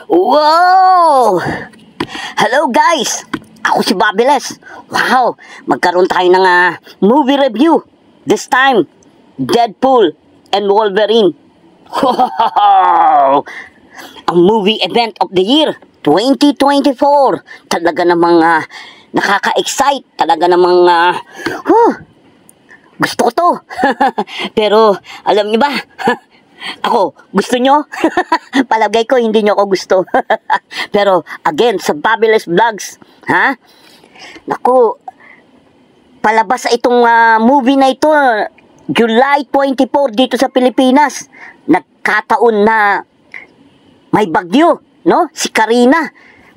Wow! Hello guys! Ako si Babiles. Wow! Magkaroon tayo ng movie review. This time, Deadpool and Wolverine. Wow! Ang movie event of the year 2024. Talaga namang nakaka-excite. Talaga namang gusto ko to. Pero alam niyo ba? Ako, gusto nyo? Palagay ko, hindi nyo ako gusto. Pero, again, sa Babiles Vlogs, naku, palabas itong movie na ito, July 24 dito sa Pilipinas. Nagkataon na may bagyo, no? Si Karina.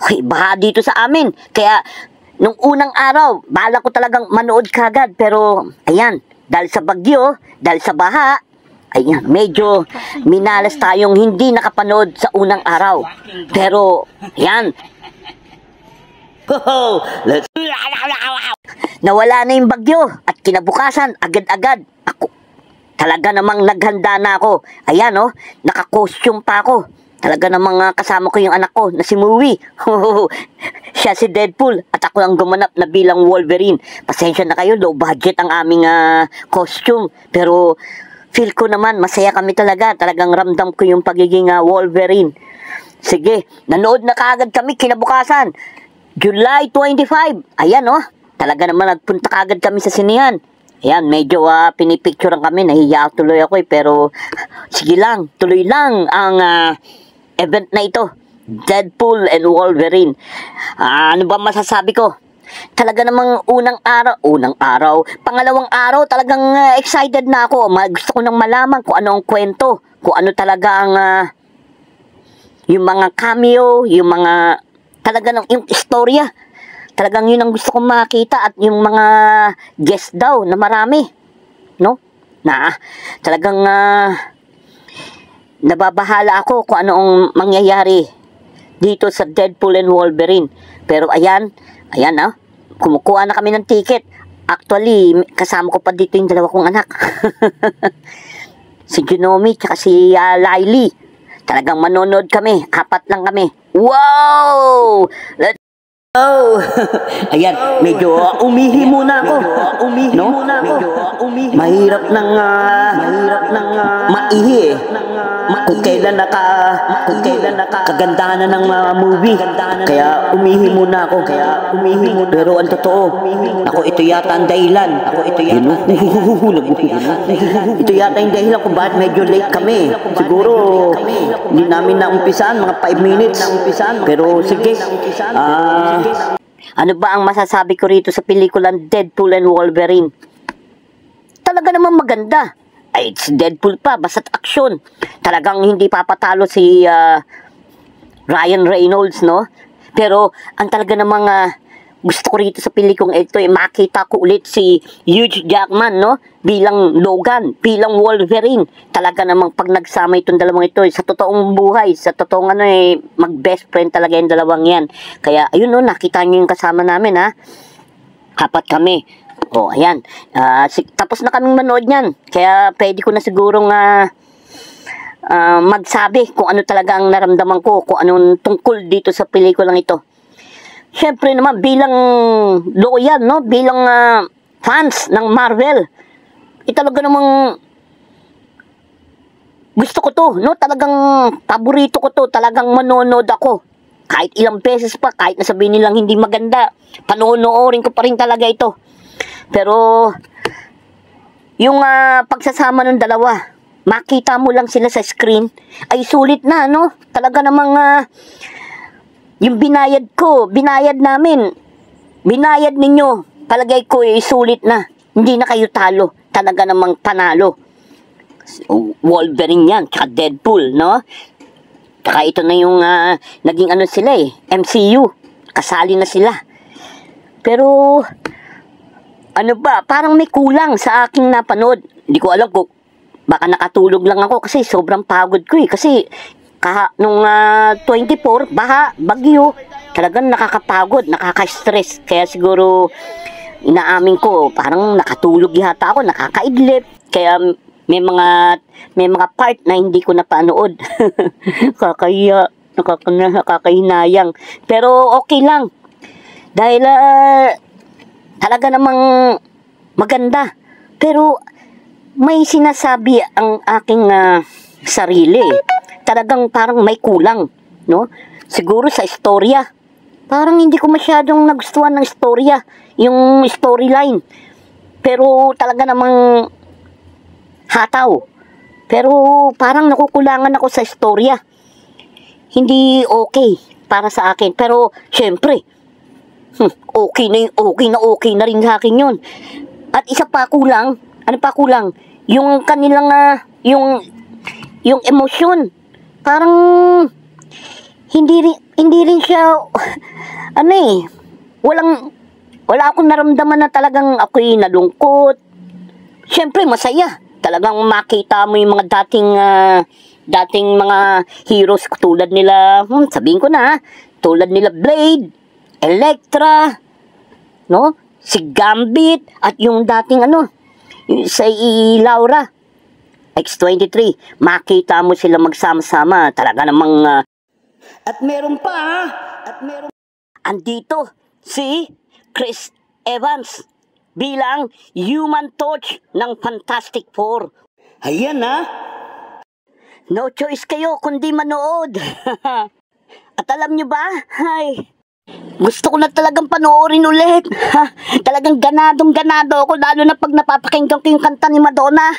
Uy, baha dito sa amin. Kaya, nung unang araw, bala ko talagang manood kagad. Pero, ayan, dahil sa bagyo, dahil sa baha, ayan, medyo minalas tayong hindi nakapanood sa unang araw. Pero, ayan. Nawala na yung bagyo at kinabukasan, agad-agad. Ako, talaga namang naghanda na ako. Ayan, oh, naka-costume pa ako. Talaga namang kasama ko yung anak ko na si Movie. Siya si Deadpool at ako ang gumanap na bilang Wolverine. Pasensya na kayo, low budget ang aming costume. Pero, feel ko naman, masaya kami talaga. Talagang ramdam ko yung pagiging Wolverine. Sige, nanood na kaagad kami kinabukasan. July 25. Ayan, oh. Talaga naman nagpunta kaagad kami sa sinihan. Ayan, medyo pinipicturean kami. Nahiya tuloy ako Pero, sige lang, tuloy lang ang event na ito. Deadpool and Wolverine. Ano ba masasabi ko? Talaga namang unang araw, pangalawang araw, talagang excited na ako. Gusto ko nang malaman kung ano ang kwento, kung ano talaga ang yung mga cameo, yung mga talaga ng yung istorya. Talagang yun ang gusto kong makita at yung mga guest daw na marami, no? Talagang nababahala ako kung ano ang mangyayari dito sa Deadpool and Wolverine. Pero ayan, kumukuha na kami ng ticket. Actually, kasama ko pa dito yung dalawa kong anak. Si Junomi, tsaka si Laili. Talagang manonood kami. 4 lang kami. Wow! Let's go! Ayan, medyo umihi muna ako. Mahirap nang maihi kung kailan kagandahan na ng movie. Kaya umihi muna ako. Pero ang totoo, ako ito yata ang dahilan. Ito yata yung dahilan kung bakit medyo late kami. Siguro, hindi namin naumpisan, mga 5 minutes. Pero sige, ano ba ang masasabi ko rito sa pelikulang Deadpool and Wolverine? Talaga namang maganda. Ay, it's Deadpool pa, basta't aksyon. Talagang hindi papatalo si Ryan Reynolds, no? Pero, ang talaga namang gusto ko rito sa pelikulang ito, makita ko ulit si Hugh Jackman, no? Bilang Logan, bilang Wolverine. Talaga namang pag nagsama itong dalawang ito, sa totoong buhay, sa totoong mag-best friend talaga yung dalawang yan. Kaya, ayun, no, nakita nyo yung kasama namin, 4 kami. Oh, ayan. Tapos na kaming manood niyan. Kaya pwede ko na sigurong magsabi kung ano talaga ang naramdaman ko, kung anong tungkol dito sa pelikulang ito. Siyempre naman, bilang loyal, no? Bilang fans ng Marvel, talaga namang gusto ko to, no? Talagang paborito ko to. Talagang manonood ako. Kahit ilang beses pa, kahit nasabihin nilang hindi maganda, panonoorin ko pa rin talaga ito. Pero, yung pagsasama ng dalawa, makita mo lang sila sa screen, ay sulit na, no? Talaga namang, yung binayad namin, binayad ninyo, palagay ko, sulit na. Hindi na kayo talo. Talaga namang panalo. Wolverine yan, tsaka Deadpool, no? Tsaka ito na yung, naging sila MCU. Kasali na sila. Pero, parang may kulang sa aking napanood. Hindi ko alam kung baka nakatulog lang ako kasi sobrang pagod ko Kasi nung 24, bagyo, talagang nakakapagod, nakaka-stress. Kaya siguro, inaamin ko, parang nakatulog yata ako, nakakaidlip. Kaya may mga part na hindi ko napanood. Kakaya. Nakakahinayang. Pero okay lang. Dahil talaga namang maganda. Pero may sinasabi ang aking sarili. Talagang parang may kulang, no? Siguro sa istorya. Parang hindi ko masyadong nagustuhan ng istorya, yung storyline. Pero talaga namang hataw. Pero parang nakukulangan ako sa istorya. Hindi okay para sa akin. Pero syempre, okay na rin sa akin yun. At isa pa kulang, ano pa kulang? Yung kanilang, yung emosyon. Parang, hindi rin siya, wala akong naramdaman na talagang ako'y nalungkot. Siyempre, masaya. Talagang makita mo yung mga dating mga heroes tulad nila, sabihin ko na, tulad nila Blade, Elektra, no? Si Gambit, at yung dating sa Laura, X-23, makita mo sila magsama-sama, talaga namang, at meron pa, andito, si Chris Evans, bilang Human Torch ng Fantastic Four. Ayan no choice kayo kundi manood. At alam nyo ba, gusto ko na talagang panoorin ulit. Talagang ganado ako, lalo na pag napapakinggan ko yung kanta ni Madonna.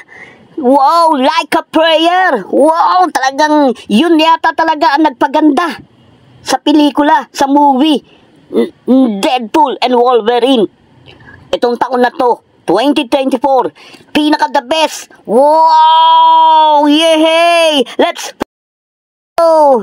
Wow, Like a Prayer. Wow, talagang yun yata talaga ang nagpaganda sa pelikula, sa movie Deadpool and Wolverine. Itong taon na to, 2024, pinaka the best. Wow, yehey, let's go.